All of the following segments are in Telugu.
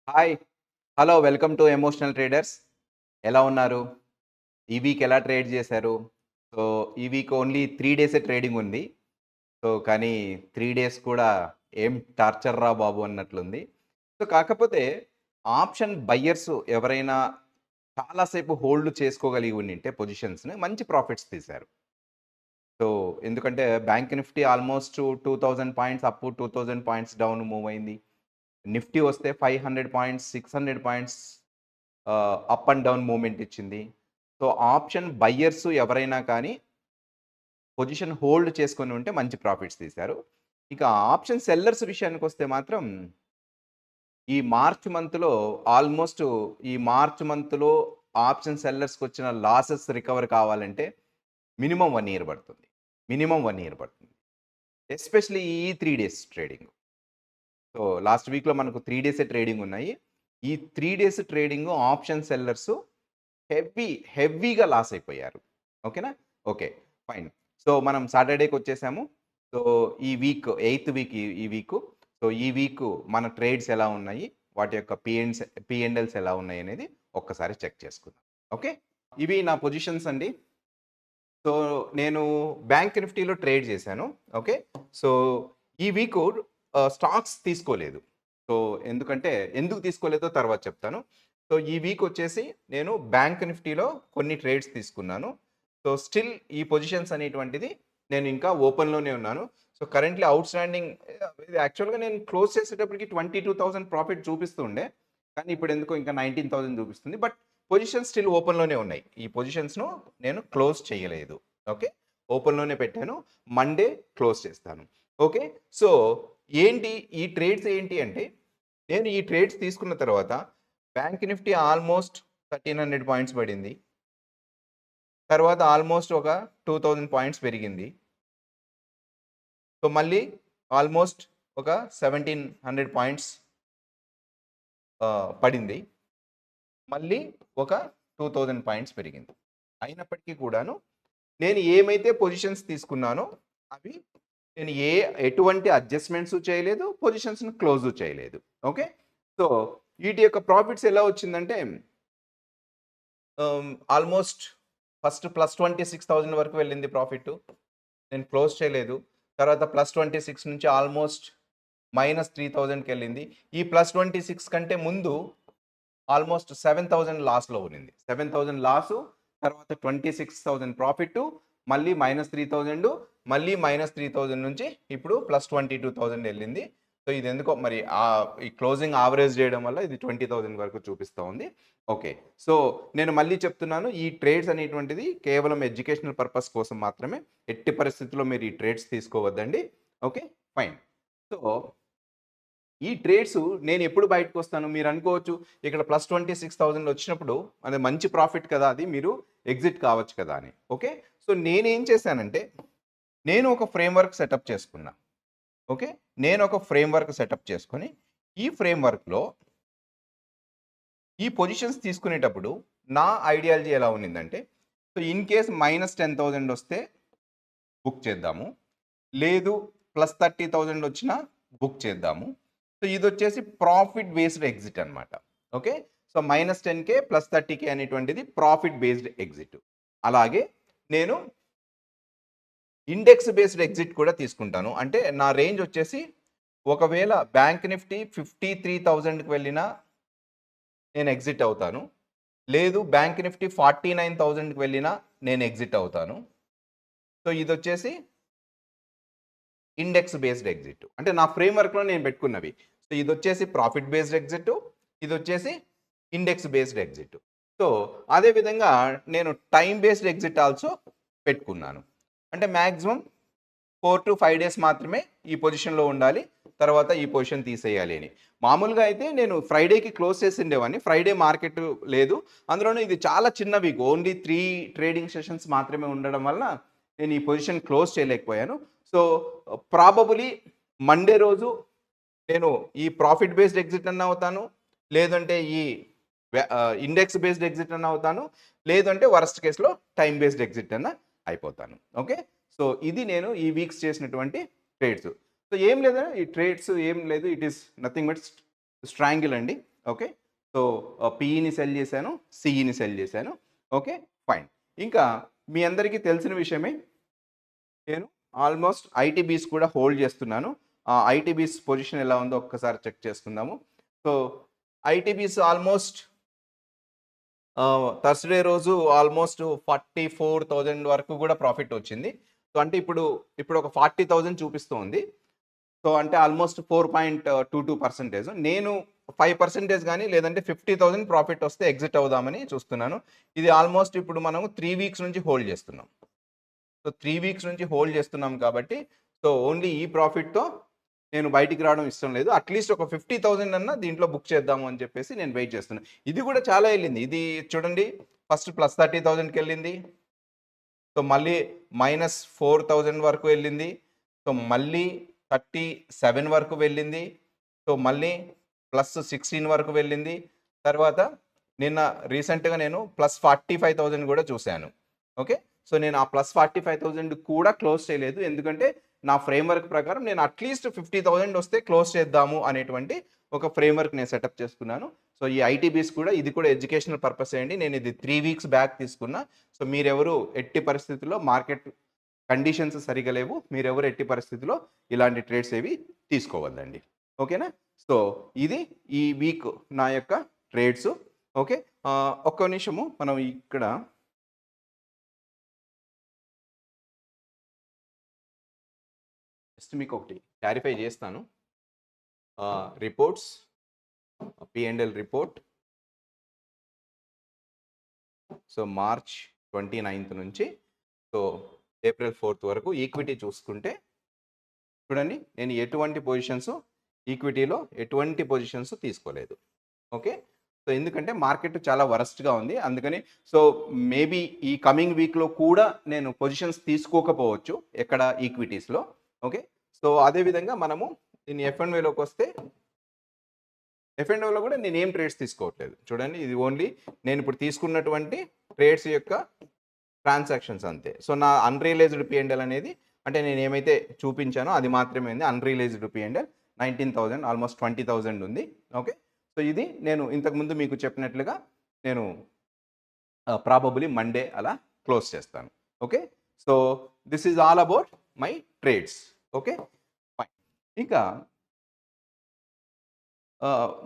Hi. Hello. Welcome to emotional traders. ఎలా ఉన్నారు? ఈ వీక్ ఎలా ట్రేడ్ చేశారు? సో, ఈ వీక్ ఓన్లీ 3 డేసే ట్రేడింగ్ ఉంది. సో, కానీ 3 డేస్ కూడా ఏం టార్చర్ రా బాబు అన్నట్లుంది. సో, కాకపోతే ఆప్షన్ బయ్యర్స్ ఎవరైనా చాలా సేపు హోల్డ్ చేసుకోగలిగి ఉండింటే పొజిషన్స్‌ని మంచి ప్రాఫిట్స్ తీశారు. సో, ఎందుకంటే bank Nifty almost 2000 points up, 2000 points down move అయింది. నిఫ్టీ వస్తే 500 points, 600 points up and down movement ఇచ్చింది. సో, ఆప్షన్ బయ్యర్స్ ఎవరైనా కానీ పొజిషన్ హోల్డ్ చేసుకొని ఉంటే మంచి ప్రాఫిట్స్ తీశారు. ఇక ఆప్షన్ సెల్లర్స్ విషయానికొస్తే మాత్రం ఈ మార్చ్ మంత్‌లో ఆల్మోస్ట్ ఈ మార్చ్ మంత్‌లో ఆప్షన్ సెల్లర్స్‌కొచ్చిన లాసెస్ రికవర్ కావాలంటే మినిమమ్ 1 ఇయర్ పడుతుంది. మినిమమ్ 1 ఇయర్ పడుతుంది. ఎస్పెషల్లీ ఈ 3 డేస్ ట్రేడింగ్. సో, లాస్ట్ వీక్‌లో మనకు 3 డేసే ట్రేడింగ్ ఉన్నాయి. ఈ 3 డేస్ ట్రేడింగ్ ఆప్షన్ సెల్లర్స్ హెవీగా లాస్ అయిపోయారు. ఓకేనా? ఓకే. ఫైన్. సో, మనం సాటర్‌డేకొచ్చేసాము. సో, ఈ వీక్ 8థ్ వీక్ ఈ వీకు. సో, ఈ వీకు మన ట్రేడ్స్ ఎలా ఉన్నాయి? వాటి యొక్క పి అండ్ ఎల్స్ ఎలా ఉన్నాయనేది ఒక్కసారి చెక్ చేసుకుందాం. ఓకే. ఇవి నా పొజిషన్స్ అండి. సో, నేను బ్యాంక్ నిఫ్టీలో ట్రేడ్ చేశాను. ఓకే. సో, ఈ వీకు స్టాక్స్ తీసుకోలేదు. సో, ఎందుకు తీసుకోలేదో తర్వాత చెప్తాను. సో, ఈ వీక్ వచ్చేసి నేను బ్యాంక్ నిఫ్టీలో కొన్ని ట్రేడ్స్ తీసుకున్నాను. సో, స్టిల్ ఈ పొజిషన్స్ అనేటువంటిది నేను ఇంకా ఓపెన్‌లోనే ఉన్నాను. సో, కరెంట్‌లీ ఔట్‌స్టాండింగ్ ఇది యాక్చువల్‌గా నేను క్లోజ్ చేసేటప్పటికి 22,000 ప్రాఫిట్ చూపిస్తూ ఉండే. కానీ ఇప్పుడెందుకో ఇంకా 19,000 చూపిస్తుంది. బట్ పొజిషన్స్ స్టిల్ ఓపెన్‌లోనే ఉన్నాయి. ఈ పొజిషన్స్‌ను నేను క్లోజ్ చేయలేదు. ఓకే. ఓపెన్‌లోనే పెట్టాను. మండే క్లోజ్ చేస్తాను. ఓకే. సో, ఈ ట్రేడ్స్ ఏంటి అంటే, నేను ఈ ట్రేడ్స్ తీసుకున్న తర్వాత బ్యాంక్ నిఫ్టీ ఆల్మోస్ట్ 1300 పాయింట్స్ పడింది. తర్వాత ఆల్మోస్ట్ ఒక 2000 పాయింట్స్ పెరిగింది. సో, మళ్ళీ ఆల్మోస్ట్ ఒక 1700 పాయింట్స్ పడింది. మళ్ళీ ఒక 2000 పాయింట్స్ పెరిగింది. అయినప్పటికీ కూడాను నేను ఏమైతే పొజిషన్స్ తీసుకున్నానో అవి నేను ఎటువంటి అడ్జస్ట్‌మెంట్స్ చేయలేదు. పొజిషన్స్‌ని క్లోజు చేయలేదు. ఓకే. సో, వీటి యొక్క ప్రాఫిట్స్ ఎలా వచ్చిందంటే ఆల్మోస్ట్ ఫస్ట్ ప్లస్ 26,000 వరకు వెళ్ళింది ప్రాఫిట్టు. నేను క్లోజ్ చేయలేదు. తర్వాత ప్లస్ 26 నుంచి ఆల్మోస్ట్ మైనస్ 3,000కెళ్ళింది. ఈ ప్లస్ 26 కంటే ముందు ఆల్మోస్ట్ 7,000 లాస్‌లో ఉన్నింది. 7,000 లాసు, తర్వాత 26,000 ప్రాఫిట్టు, మళ్ళీ -3,000, మళ్ళీ -3,000 నుంచి ఇప్పుడు +22,000 ఎళ్ళింది. సో, ఇదెందుకో మరి ఈ క్లోజింగ్ యావరేజ్ చేయడం వల్ల ఇది 20,000 వరకు చూపిస్తా ఉంది. ఓకే. సో, నేను మళ్ళీ చెప్తున్నాను, ఈ ట్రేడ్స్ అనేటువంటిది కేవలం ఎడ్యుకేషనల్ పర్పస్ కోసం మాత్రమే. ఎట్టి పరిస్థితుల్లో మీరు ఈ ట్రేడ్స్ తీసుకోవద్దండి. ఓకే. ఫైన్. సో, ఈ ట్రేడ్స్ నేనెప్పుడు బయటకొస్తాను? మీరనుకోవచ్చు, ఇక్కడ +26,000 వచ్చినప్పుడు అది మంచి ప్రాఫిట్ కదా! అది మీరు ఎగ్జిట్ కావచ్చు కదా! అని. ఓకే. సో, నేనేం చేశానంటే, నేను ఒక ఫ్రేమ్‌వర్క్ సెటప్ చేసుకున్నా. ఓకే. నేనొక ఫ్రేమ్‌వర్క్ సెటప్ చేసుకొని, ఈ ఫ్రేమ్‌వర్క్‌లో ఈ పొజిషన్స్ తీసుకునేటప్పుడు నా ఐడియాలజీ ఎలా ఉన్నిందంటే, సో, ఇన్ కేస్ -10,000 వస్తే బుక్ చేద్దాము. లేదు +30,000 వచ్చినా బుక్ చేద్దాము. సో, ఇదొచ్చేసి ప్రాఫిట్ బేస్డ్ ఎగ్జిట్ అనమాట. ఓకే. సో, -10,000 +30,000 అనేటువంటిది ప్రాఫిట్ బేస్డ్ ఎగ్జిట్. అలాగే నేను ఇండెక్స్ బేస్డ్ ఎగ్జిట్ కూడా తీసుకుంటాను. అంటే నా రేంజ్ వచ్చేసి ఒకవేళ బ్యాంక్ నిఫ్టీ 53,000కి వెళ్ళినా నేను ఎగ్జిట్ అవుతాను. లేదు బ్యాంక్ నిఫ్టీ 49,000కి వెళ్ళినా నేను ఎగ్జిట్ అవుతాను. సో, ఇదొచ్చేసి ఇండెక్స్ బేస్డ్ ఎగ్జిట్. అంటే నా ఫ్రేమ్‌వర్క్‌లో నేను పెట్టుకున్నవి. సో, ఇదొచ్చేసి ప్రాఫిట్ బేస్డ్ ఎగ్జిట్. ఇదొచ్చేసి ఇండెక్స్ బేస్డ్ ఎగ్జిట్. సో, అదే విధంగా నేను టైమ్ బేస్డ్ ఎగ్జిట్ ఆల్సో పెట్టుకున్నాను. అంటే మాక్సిమం 4-5 డేస్ మాత్రమే ఈ పొజిషన్‌లో ఉండాలి. తర్వాత ఈ పొజిషన్ తీసేయాలి అని. మామూలుగా అయితే నేను ఫ్రైడేకి క్లోజ్ చేసిండేవాడిని. ఫ్రైడే మార్కెట్ లేదు. అందులోనూ ఇది చాలా చిన్న వీక్. ఓన్లీ 3 ట్రేడింగ్ సెషన్స్ మాత్రమే ఉండడం వల్ల నేను ఈ పొజిషన్ క్లోజ్ చేయలేకపోయాను. సో, ప్రాబబుల్లీ మండే రోజు నేను ఈ ప్రాఫిట్ బేస్డ్ ఎగ్జిట్ అన్నా అవుతాను. లేదంటే ఈ ఇండెక్స్ బేస్డ్ ఎగ్జిట్ అన్నా అవుతాను. లేదంటే వరస్ట్ కేస్‌లో టైమ్ బేస్డ్ ఎగ్జిట్ అన్నా అయిపోతాను. ఓకే. సో, ఇది నేను ఈ వీక్స్ చేసినటువంటి ట్రేడ్స్. సో, ఏం లేదు ఈ ట్రేడ్స్ ఏం లేదు. ఇట్ ఈస్ నథింగ్ బట్ స్ట్రాంగిల్ అండి. ఓకే. సో, పీఈని సెల్ చేశాను, సీఈని సెల్ చేశాను. ఓకే. ఫైన్. ఇంకా మీ అందరికీ తెలిసిన విషయమే. నేను ఆల్మోస్ట్ ఐటీబీస్ కూడా హోల్డ్ చేస్తున్నాను. ఆ ఐటీబీస్ పొజిషన్ ఎలా ఉందో ఒక్కసారి చెక్ చేసుకుందాము. సో, ఐటీబీస్ ఆల్మోస్ట్ థర్స్‌డే రోజు ఆల్మోస్ట్ 44,000 వరకు కూడా ప్రాఫిట్ వచ్చింది. సో, అంటే ఇప్పుడు ఒక 40,000 చూపిస్తోంది. సో, అంటే ఆల్మోస్ట్ 4.22%. నేను 5% గాని లేదంటే 50,000 ప్రాఫిట్ వస్తే ఎగ్జిట్ అవుదామని చూస్తున్నాను. ఇది ఆల్మోస్ట్ ఇప్పుడు మనం 3 వీక్స్ నుంచి హోల్డ్ చేస్తున్నాం. సో, 3 వీక్స్ నుంచి హోల్డ్ చేస్తున్నాం కాబట్టి, సో, ఓన్లీ ఈ ప్రాఫిట్‌తో నేను బయటికి రావడం ఇష్టం లేదు. అట్‌లీస్ట్ ఒక 50,000 అన్నా దీంట్లో బుక్ చేద్దాము అని చెప్పేసి నేను వెయిట్ చేస్తున్నా. ఇది కూడా చాలా ఎళ్ళింది. ఇది చూడండి, ఫస్ట్ +30,000కెళ్ళింది. సో, మళ్ళీ -4,000 వరకు వెళ్ళింది. సో, మళ్ళీ 37 వరకు వెళ్ళింది. సో, మళ్ళీ +16 వరకు వెళ్ళింది. తర్వాత నిన్న రీసెంట్‌గా నేను +45,000 కూడా చూసాను. ఓకే. సో, నేను ఆ +45,000 కూడా క్లోజ్ చేయలేదు. ఎందుకంటే నా ఫ్రేమ్‌వర్క్ ప్రకారం నేను అట్‌లీస్ట్ 50,000 వస్తే క్లోజ్ చేద్దాము అనేటువంటి ఒక ఫ్రేమ్‌వర్క్ నేను సెటప్ చేసుకున్నాను. సో, ఈ ఐటీబీస్ కూడా ఇది కూడా ఎడ్యుకేషనల్ పర్పసే అండి. నేను ఇది 3 వీక్స్ బ్యాక్ తీసుకున్నా. సో, మీరెవరు ఎట్టి పరిస్థితుల్లో మార్కెట్ కండిషన్స్ సరిగ్గా లేవు. మీరెవరు ఎట్టి పరిస్థితిలో ఇలాంటి ట్రేడ్స్ ఏవి తీసుకోవద్దండి. ఓకేనా? సో, ఇది ఈ వీక్ నా యొక్క ట్రేడ్స్. ఓకే. ఒక్క నిమిషము మనం ఇక్కడ జస్ట్ మీకు ఒకటి క్లారిఫై చేస్తాను. Reports, P and L report. So, March 29 నుంచి సో, ఏప్రిల్ 4 వరకు ఈక్విటీ చూసుకుంటే చూడండి, నేను ఎటువంటి పొజిషన్స్ ఈక్విటీలో ఎటువంటి పొజిషన్స్ తీసుకోలేదు. ఓకే. సో, ఎందుకంటే మార్కెట్ చాలా వరస్ట్‌గా ఉంది. అందుకని సో, మేబీ ఈ కమింగ్ వీక్‌లో కూడా నేను పొజిషన్స్ తీసుకోకపోవచ్చు ఎక్కడ ఈక్విటీస్‌లో. ఓకే. సో, అదే విధంగా మనము దీన్ని ఎఫ్&ఓలోకొస్తే ఎఫ్&ఓలో కూడా నేనేం ట్రేడ్స్ తీసుకోవట్లేదు. చూడండి, ఇది ఓన్లీ నేను ఇప్పుడు తీసుకున్నటువంటి ట్రేడ్స్ యొక్క ట్రాన్సాక్షన్స్ అంతే. సో, నా అన్‌రియలైజ్డ్ పి&ఎల్ అనేది అంటే నేనేమైతే చూపించానో అది మాత్రమే ఉంది. అన్‌రియలైజ్డ్ పి&ఎల్ 19,000 ఆల్మోస్ట్ 20,000 ఉంది. ఓకే. సో, ఇది నేను ఇంతకుముందు మీకు చెప్పినట్లుగా నేను ప్రాబబుల్లీ మండే అలా క్లోజ్ చేస్తాను. Okay. So, this is all about my trades. Okay. Fine. ఇంకా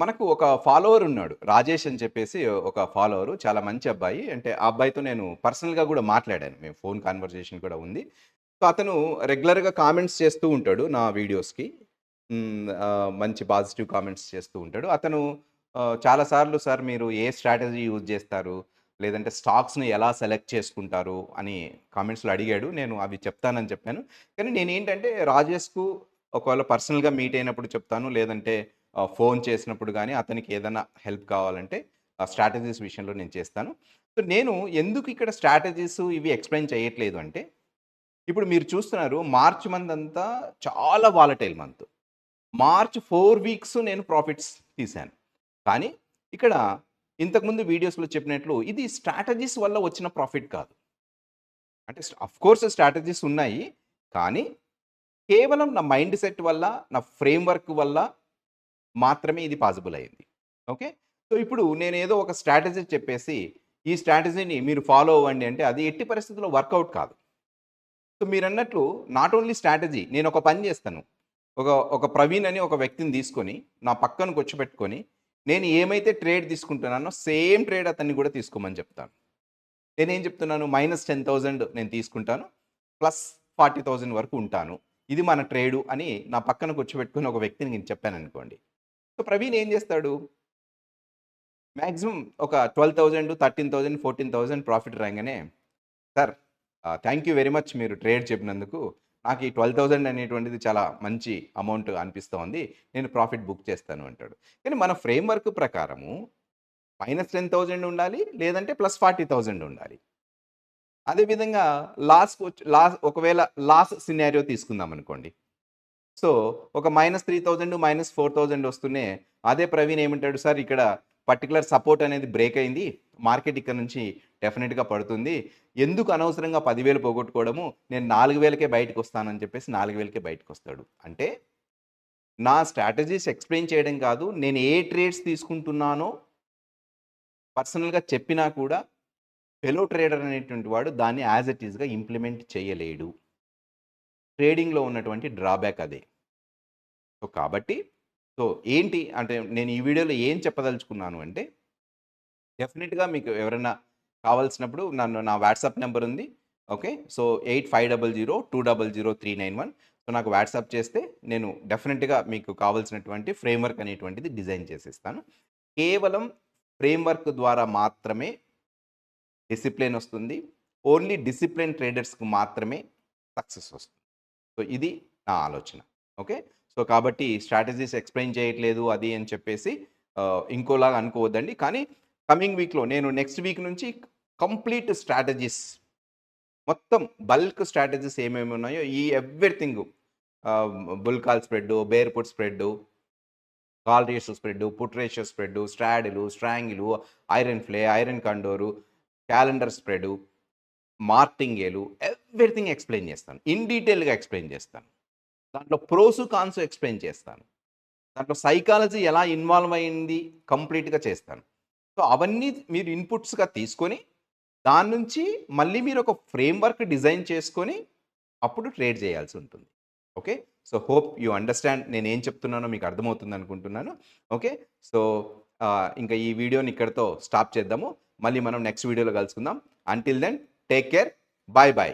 మనకు ఒక ఫాలోవర్ ఉన్నాడు. రాజేష్ అని చెప్పేసి ఒక ఫాలోవరు. చాలా మంచి అబ్బాయి. అంటే ఆ అబ్బాయితో నేను పర్సనల్‌గా కూడా మాట్లాడాను. మేము ఫోన్ కన్వర్జేషన్ కూడా ఉంది. సో, అతను రెగ్యులర్‌గా కామెంట్స్ చేస్తూ ఉంటాడు నా వీడియోస్‌కి. మంచి పాజిటివ్ కామెంట్స్ చేస్తూ ఉంటాడు. అతను చాలా సార్లు సార్ మీరు ఏ స్ట్రాటజీ యూజ్ చేస్తారు? లేదంటే స్టాక్స్‌ని ఎలా సెలెక్ట్ చేసుకుంటారు? అని కామెంట్స్‌లో అడిగాడు. నేను అవి చెప్తానని చెప్పాను. కానీ నేనేంటంటే రాజేష్‌కు ఒకవేళ పర్సనల్‌గా మీట్ అయినప్పుడు చెప్తాను. లేదంటే ఫోన్ చేసినప్పుడు గానీ అతనికి ఏదైనా హెల్ప్ కావాలంటే స్ట్రాటజీస్ విషయంలో నేను చేస్తాను. సో, నేను ఎందుకు ఇక్కడ స్ట్రాటజీస్ ఇవి ఎక్స్‌ప్లెయిన్ చేయట్లేదు అంటే, ఇప్పుడు మీరు చూస్తున్నారు మార్చ్ మంత్ అంతా చాలా వాలటైల్ మంత్. మార్చ్ 4 వీక్స్ నేను ప్రాఫిట్స్ తీశాను. కానీ ఇక్కడ ఇంతకుముందు వీడియోస్‌లో చెప్పినట్లు ఇది స్ట్రాటజీస్ వల్ల వచ్చిన ప్రాఫిట్ కాదు. అంటే ఆఫ్‌కోర్స్ స్ట్రాటజీస్ ఉన్నాయి. కానీ కేవలం నా మైండ్ సెట్ వల్ల, నా ఫ్రేమ్‌వర్క్ వల్ల మాత్రమే ఇది పాసిబుల్ అయింది. ఓకే. సో, ఇప్పుడు నేనేదో ఒక స్ట్రాటజీ చెప్పేసి, ఈ స్ట్రాటజీని మీరు ఫాలో అవ్వండి అంటే అది ఎట్టి పరిస్థితుల్లో వర్కౌట్ కాదు. సో, మీరన్నట్లు నాట్ ఓన్లీ స్ట్రాటజీ నేనొక పని చేస్తాను. ఒక ఒక ప్రవీణ్ అని ఒక వ్యక్తిని తీసుకొని, నా పక్కన కూర్చోబెట్టుకొని, నేను ఏమైతే ట్రేడ్ తీసుకుంటున్నానో సేమ్ ట్రేడ్ అతన్ని కూడా తీసుకోమని చెప్తాను. నేనేం చెప్తున్నాను, -10,000 నేను తీసుకుంటాను. +40,000 వరకు ఉంటాను. ఇది మన ట్రేడు అని నా పక్కన కూర్చోబెట్టుకొని ఒక వ్యక్తిని నేను చెప్పాననుకోండి. సో, ప్రవీణ్ ఏం చేస్తాడు? మాక్సిమం ఒక 12,000, 13,000, 14,000 ప్రాఫిట్ రాంగానే, sir thank you very much మీరు ట్రేడ్ చెప్పినందుకు. నాకు ఈ 12,000 అనేటువంటిది చాలా మంచి అమౌంట్ అనిపిస్తోంది. నేను ప్రాఫిట్ బుక్ చేస్తాను అంటాడు. కానీ మన ఫ్రేమ్‌వర్క్ ప్రకారము -10,000 ఉండాలి. లేదంటే +40,000 ఉండాలి. అదే విధంగా ఒకవేళ లాస్ సినారియో తీసుకుందామనుకోండి. సో, ఒక -3,000, -4,000 వస్తూనే అదే ప్రవీణ్ ఏమంటాడు, సార్ ఇక్కడ పర్టిక్యులర్ సపోర్ట్ అనేది బ్రేక్ అయింది. మార్కెట్ ఇక్కడ నుంచి డెఫినిట్‌గా పడుతుంది. ఎందుకు అనవసరంగా 10,000 పోగొట్టుకోవడము. నేను 4,000కే బయటకొస్తానని చెప్పేసి 4,000కే బయటకొస్తాడు. అంటే నా స్ట్రాటజీస్ ఎక్స్‌ప్లెయిన్ చేయడం కాదు, నేను ఏ ట్రేడ్స్ తీసుకుంటున్నానో పర్సనల్‌గా చెప్పినా కూడా ఫెలో ట్రేడర్ అనేటువంటి వాడు దాన్ని యాజ్ ఇట్ ఈస్‌గా ఇంప్లిమెంట్ చేయలేడు. ట్రేడింగ్‌లో ఉన్నటువంటి డ్రాబ్యాక్ అదే. సో, కాబట్టి ఏంటి అంటే నేను ఈ వీడియోలో ఏం చెప్పదలుచుకున్నాను అంటే డెఫినిట్‌గా మీకు ఎవరైనా కావాల్సినప్పుడు నా వాట్సాప్ నంబర్ ఉంది. ఓకే. సో, 8500 200391 సో, నాకు వాట్సాప్ చేస్తే నేను డెఫినిట్‌గా మీకు కావాల్సినటువంటి ఫ్రేమ్‌వర్క్ అనేటువంటిది డిజైన్ చేసిస్తాను. కేవలం ఫ్రేమ్‌వర్క్ ద్వారా మాత్రమే డిసిప్లిన్ వస్తుంది. ఓన్లీ డిసిప్లిన్ ట్రేడర్స్‌కి మాత్రమే సక్సెస్ వస్తుంది. సో, ఇది నా ఆలోచన. ఓకే. సో, కాబట్టి స్ట్రాటజీస్ ఎక్స్‌ప్లెయిన్ చేయట్లేదు అది అని చెప్పేసి ఇంకోలాగా అనుకోవద్దండి. కానీ కమింగ్ వీక్‌లో నేను నెక్స్ట్ వీక్ నుంచి కంప్లీట్ స్ట్రాటజీస్ మొత్తం బల్క్ స్ట్రాటజీస్ ఏమేమి ఉన్నాయో ఈ everything bull call spread, bear put spread, call ratio spread, put ratio spread, స్ట్రాడ్‌లు, strangle, iron fly, iron condor, calendar spread, martingale everything explain చేస్తాను. ఇన్ డీటెయిల్‌గా ఎక్స్‌ప్లెయిన్ చేస్తాను. దాంట్లో ప్రోసు, కాన్స్ ఎక్స్‌ప్లెయిన్ చేస్తాను. దాంట్లో సైకాలజీ ఎలా ఇన్వాల్వ్ అయింది కంప్లీట్‌గా చేస్తాను. సో, అవన్నీ మీరు ఇన్‌పుట్స్‌గా తీసుకొని, దాని నుంచి మళ్ళీ మీరు ఒక ఫ్రేమ్‌వర్క్ డిజైన్ చేసుకొని, అప్పుడు ట్రేడ్ చేయాల్సి ఉంటుంది. Okay. So, hope you understand నేనేం చెప్తున్నానో మీకు అర్థమవుతుందనుకుంటున్నాను. ఓకే. సో, ఇంకా ఈ వీడియోని ఇక్కడితో స్టాప్ చేద్దాము. మళ్ళీ మనం నెక్స్ట్ వీడియోలో కలుసుకుందాం. Until then take care. Bye bye.